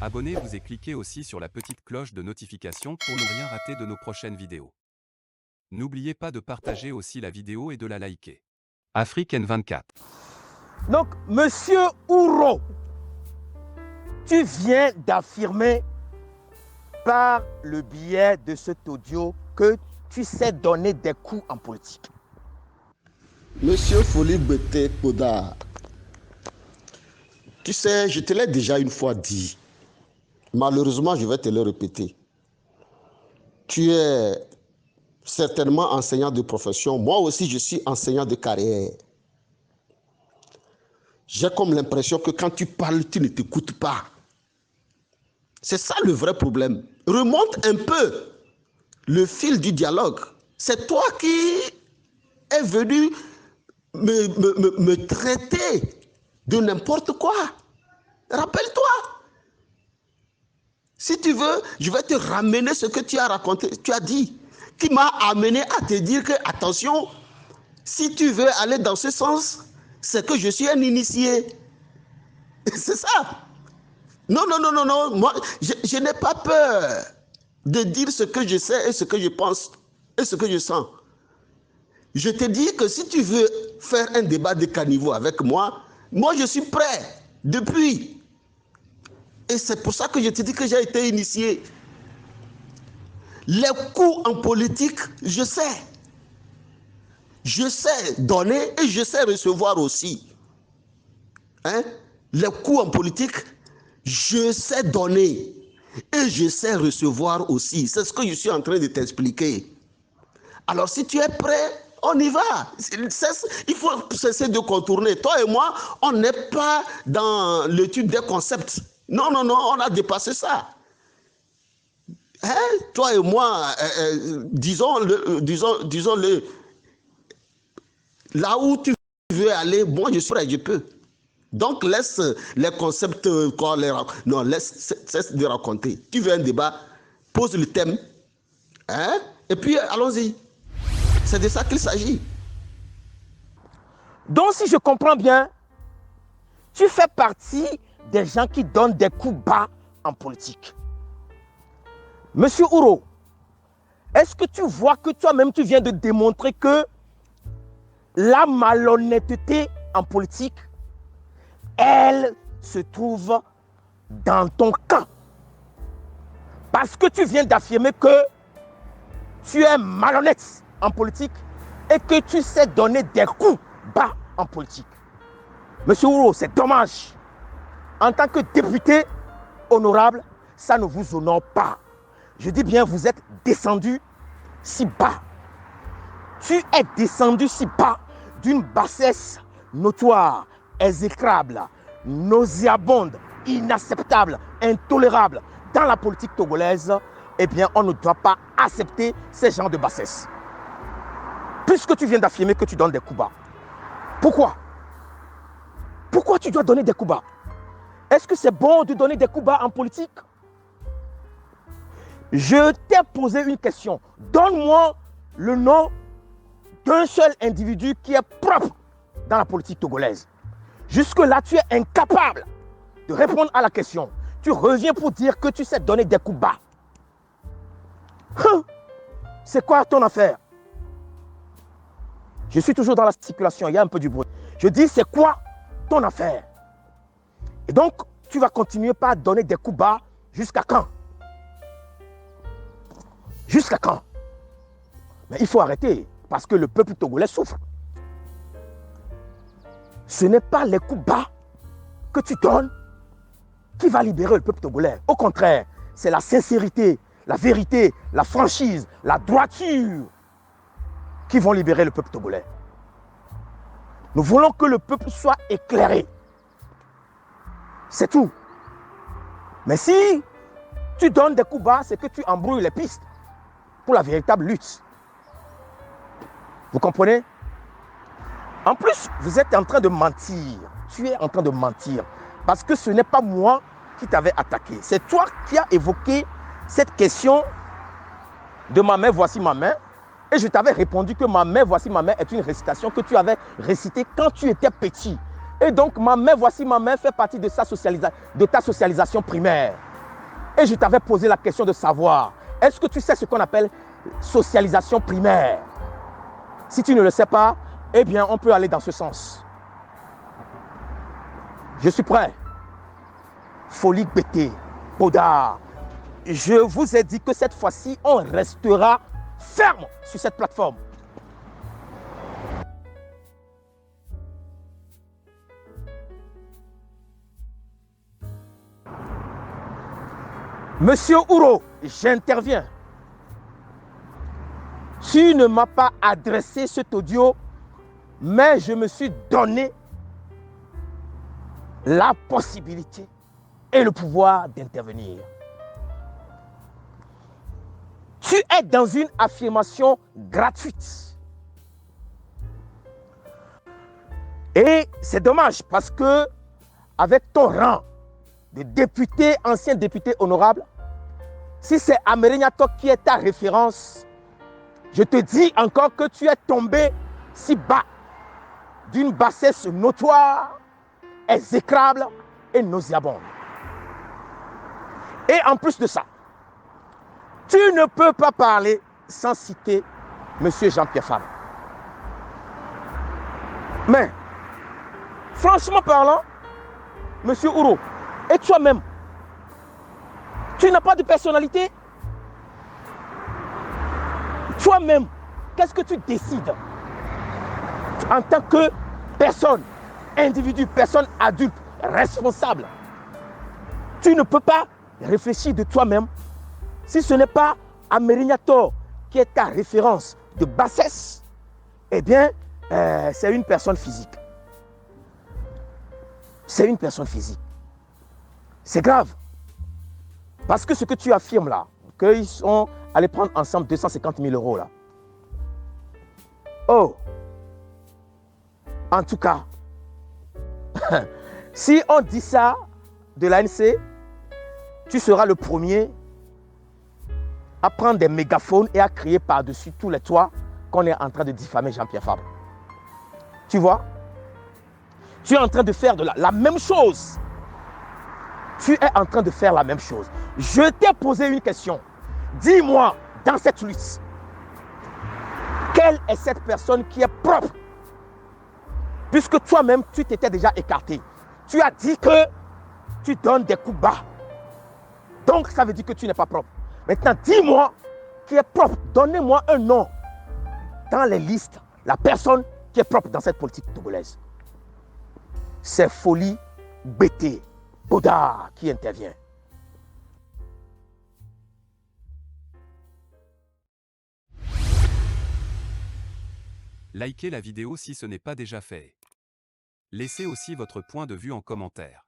Abonnez-vous et cliquez aussi sur la petite cloche de notification pour ne rien rater de nos prochaines vidéos. N'oubliez pas de partager aussi la vidéo et de la liker. Afrique N24. Donc, Monsieur Ouro, tu viens d'affirmer par le biais de cet audio que tu sais donner des coups en politique. Monsieur Foli Bete Koda, tu sais, je te l'ai déjà une fois dit. Malheureusement, je vais te le répéter. Tu es certainement enseignant de profession. Moi aussi, je suis enseignant de carrière. J'ai comme l'impression que quand tu parles, tu ne t'écoutes pas. C'est ça le vrai problème. Remonte un peu le fil du dialogue. C'est toi qui es venu me traiter de n'importe quoi. Rappelle-toi. Si tu veux, je vais te ramener ce que tu as raconté, tu as dit, qui m'a amené à te dire que, attention, si tu veux aller dans ce sens, c'est que je suis un initié. C'est ça. Non, moi, je n'ai pas peur de dire ce que je sais et ce que je pense et ce que je sens. Je te dis que si tu veux faire un débat de caniveau avec moi, moi je suis prêt depuis. Et c'est pour ça que je te dis que j'ai été initié. Les coups en politique, je sais. Je sais donner et je sais recevoir aussi. Hein? Les coups en politique, je sais donner et je sais recevoir aussi. C'est ce que je suis en train de t'expliquer. Alors si tu es prêt, on y va. Il faut cesser de contourner. Toi et moi, on n'est pas dans l'étude des concepts. Non, on a dépassé ça. Hein? Toi et moi, disons-le, là où tu veux aller, moi je suis prêt, je peux. Donc laisse les concepts, cesse de raconter. Tu veux un débat, pose le thème, hein? Et puis allons-y. C'est de ça qu'il s'agit. Donc, si je comprends bien, tu fais partie des gens qui donnent des coups bas en politique. Monsieur Ouro, est-ce que tu vois que toi-même tu viens de démontrer que la malhonnêteté en politique, elle se trouve dans ton camp? Parce que tu viens d'affirmer que tu es malhonnête en politique et que tu sais donner des coups bas en politique. Monsieur Ouro, c'est dommage. En tant que député honorable, ça ne vous honore pas. Je dis bien, vous êtes descendu si bas. Tu es descendu si bas d'une bassesse notoire, exécrable, nauséabonde, inacceptable, intolérable dans la politique togolaise. Eh bien, on ne doit pas accepter ces genres de bassesse. Puisque tu viens d'affirmer que tu donnes des coups bas. Pourquoi? Pourquoi tu dois donner des coups bas? Est-ce que c'est bon de donner des coups bas en politique? Je t'ai posé une question. Donne-moi le nom d'un seul individu qui est propre dans la politique togolaise. Jusque-là, tu es incapable de répondre à la question. Tu reviens pour dire que tu sais donner des coups bas. C'est quoi ton affaire? Je suis toujours dans la circulation, il y a un peu du bruit. Je dis, c'est quoi ton affaire? Et donc, tu vas continuer par donner des coups bas jusqu'à quand? Jusqu'à quand? Mais il faut arrêter, parce que le peuple togolais souffre. Ce n'est pas les coups bas que tu donnes qui va libérer le peuple togolais. Au contraire, c'est la sincérité, la vérité, la franchise, la droiture qui vont libérer le peuple togolais. Nous voulons que le peuple soit éclairé. C'est tout. Mais si tu donnes des coups bas, c'est que tu embrouilles les pistes pour la véritable lutte. Vous comprenez? En plus, vous êtes en train de mentir. Tu es en train de mentir. Parce que ce n'est pas moi qui t'avais attaqué. C'est toi qui as évoqué cette question de ma main, voici ma main. Et je t'avais répondu que ma main, voici ma main est une récitation que tu avais récitée quand tu étais petit. Et donc, ma main, voici ma main fait partie de ta socialisation primaire. Et je t'avais posé la question de savoir, est-ce que tu sais ce qu'on appelle socialisation primaire? Si tu ne le sais pas, eh bien, on peut aller dans ce sens. Je suis prêt. Folie bêtée, Baudard. Je vous ai dit que cette fois-ci, on restera ferme sur cette plateforme. Monsieur Ouro, j'interviens. Tu ne m'as pas adressé cet audio, mais je me suis donné la possibilité et le pouvoir d'intervenir. Tu es dans une affirmation gratuite. Et c'est dommage parce que avec ton rang de député, ancien député honorable, si c'est Amerignato qui est ta référence, je te dis encore que tu es tombé si bas d'une bassesse notoire, exécrable et nauséabonde. Et en plus de ça, tu ne peux pas parler sans citer M. Jean-Pierre Fabre. Mais, franchement parlant, M. Ouro, et toi-même, tu n'as pas de personnalité? Toi-même, qu'est-ce que tu décides en tant que personne, individu, personne adulte, responsable? Tu ne peux pas réfléchir de toi-même si ce n'est pas Amerignato qui est ta référence de bassesse. Eh bien, c'est une personne physique. C'est une personne physique. C'est grave. Parce que ce que tu affirmes là, qu'ils sont allés prendre ensemble 250 000 euros là. Oh! En tout cas, si on dit ça de l'ANC, tu seras le premier à prendre des mégaphones et à crier par-dessus tous les toits qu'on est en train de diffamer Jean-Pierre Fabre. Tu vois? Tu es en train de faire la même chose. Tu es en train de faire la même chose. Je t'ai posé une question. Dis-moi, dans cette lutte, quelle est cette personne qui est propre? Puisque toi-même, tu t'étais déjà écarté. Tu as dit que tu donnes des coups bas. Donc, ça veut dire que tu n'es pas propre. Maintenant, dis-moi qui est propre. Donnez-moi un nom dans les listes. La personne qui est propre dans cette politique togolaise. C'est Folie bêtée, Baudard qui intervient. Likez la vidéo si ce n'est pas déjà fait. Laissez aussi votre point de vue en commentaire.